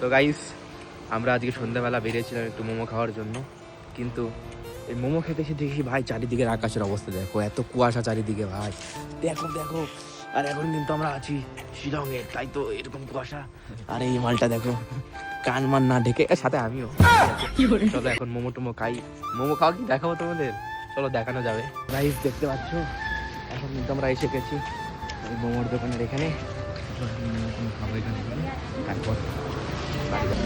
তো গাইস আমরা আজকে সন্ধ্যাবেলা বেরিয়েছিলাম একটু মোমো খাওয়ার জন্য, কিন্তু এই মোমো খেতে এসে দেখি ভাই চারিদিকের আকাশের অবস্থা দেখো, এত কুয়াশা চারিদিকে ভাই, দেখো দেখো। আর এখন কিন্তু আমরা আছি শিলংয়ে, তাই তো এরকম কুয়াশা। আর এই মালটা দেখো কান মান না ঢেকে, সাথে আমিও। চলো এখন মোমো টোমো খাই। মোমো খাওয়া কি দেখাবো তোমাদের, চলো দেখানো যাবে। গাইস দেখতে পাচ্ছ এখন কিন্তু আমরা এসে গেছি এই মোমোর দোকানের এখানে। খাবো এখানে, তারপর বাড়ি যাবো।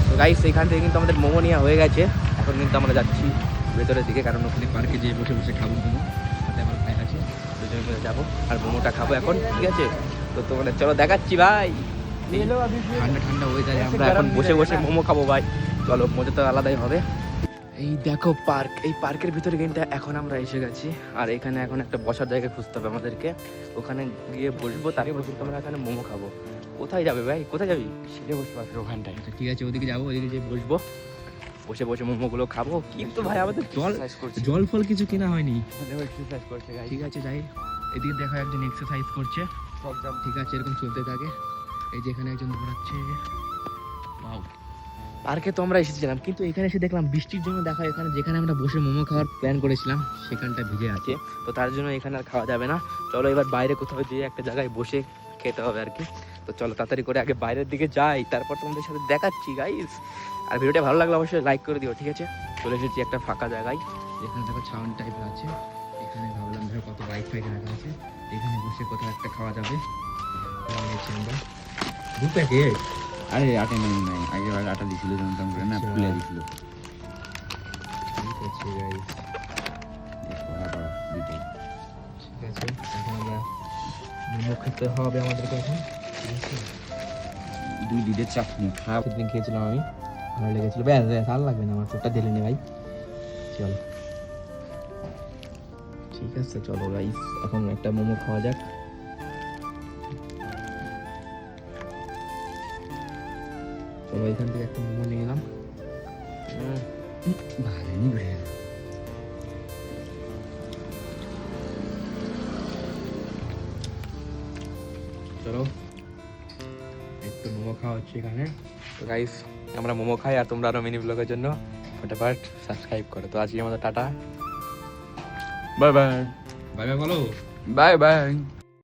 তো গাইস এখান থেকে কিন্তু আমাদের মোমো নেওয়া হয়ে গেছে। এখন কিন্তু আমরা যাচ্ছি ভেতরের দিকে, কারণ ওখানে পার্কে যেয়ে বসে বসে খাবো মোমো, সাথে আমার ভাই আছে, দুজনের মধ্যে যাবো আর মোমোটা খাবো এখন, ঠিক আছে? তো তোমাদের চলো দেখাচ্ছি ভাই। ঠান্ডা ঠান্ডা ওয়েদারে আমরা এখন বসে বসে মোমো খাবো ভাই, চলো মজা তো আলাদাই হবে। এই দেখো পার্ক, এই পার্কের ভিতরে কিন্তু এখন আমরা এসে গেছি। আর এখানে এখন একটা বসার জায়গা খুঁজতে হবে আমাদেরকে, ওখানে গিয়ে বসবো, তারপর আমরা এখানে মোমো খাবো। কোথায় যাবে ভাই, কোথায় যাবি? সেটা বসবো পারবে ওখানটায়, ঠিক আছে? ওদিকে যাবো, ওদিকে যেয়ে বসবো, বসে বসে মোমোগুলো খাবো। কিন্তু ভাই আমাদের জল ফল কিছু কেনা হয়নি, ঠিক আছে? যাই, এদিকে দেখো একজন এক্সারসাইজ করছে, ঠিক আছে? এরকম চলতে থাকে। এই যে এখানে একজন দৌড়াচ্ছে। পার্কে তো আমরা এসেছিলাম, কিন্তু এখানে এসে দেখলাম বৃষ্টির জন্য দেখো এখানে যেখানে আমরা বসে মোমো খাওয়ার প্ল্যান করেছিলাম সেখানটা ভিজে আছে, তো তার জন্য এখানে আর খাওয়া যাবে না। চলো এবার বাইরে কোথাও যেয়ে একটা জায়গায় বসে খেতে হবে আর কি। তো চলো তাড়াতাড়ি করে আগে বাইরের দিকে যাই, তারপর তোমাদের সাথে দেখাচ্ছি গাইস। আর ভিডিওটা ভালো লাগলে অবশ্যই লাইক করে দিও, ঠিক আছে? চলে এসেছি একটা ফাঁকা জায়গায়, এখানে দেখো ছাউন টাইপের আছে। এখানে ভাবলাম ধরো কত বাইক ফাইক রাখা আছে, এখানে বসে কোথাও একটা খাওয়া যাবে। আমরা দু প্যাকেট, আরে আটা নেই নাই, আগেবার আটা দিছিল জানতাম করে না, ফুলে দিছিল। ঠিক আছে গাইস, ঠিক আছে। এখন আমরা মোমো খেতে হবে আমাদেরকে এখন। দুই দিদের চাটনি খাও। সেদিন খেয়েছিলাম আমি, ভালো লেগেছিল। ব্যাস ব্যাস আর লাগবে না আমার, তোরটা দিলে নে ভাই। চলো ঠিক আছে, চলো গাইস এখন একটা মোমো খাওয়া যাক। চলো এখান থেকে একটা মোমো নিয়ে গেলাম। ভালো নি রে, চলো একটু মোমো খাওয়া হচ্ছে এখানে। তো গাইস আমরা মোমো খাই, আর তোমরা আরো মিনি ব্লগের জন্য ফটাফট সাবস্ক্রাইব করো। তো আজকে আমাদের tata, bye bye, bye bye বলো, বাই বাই।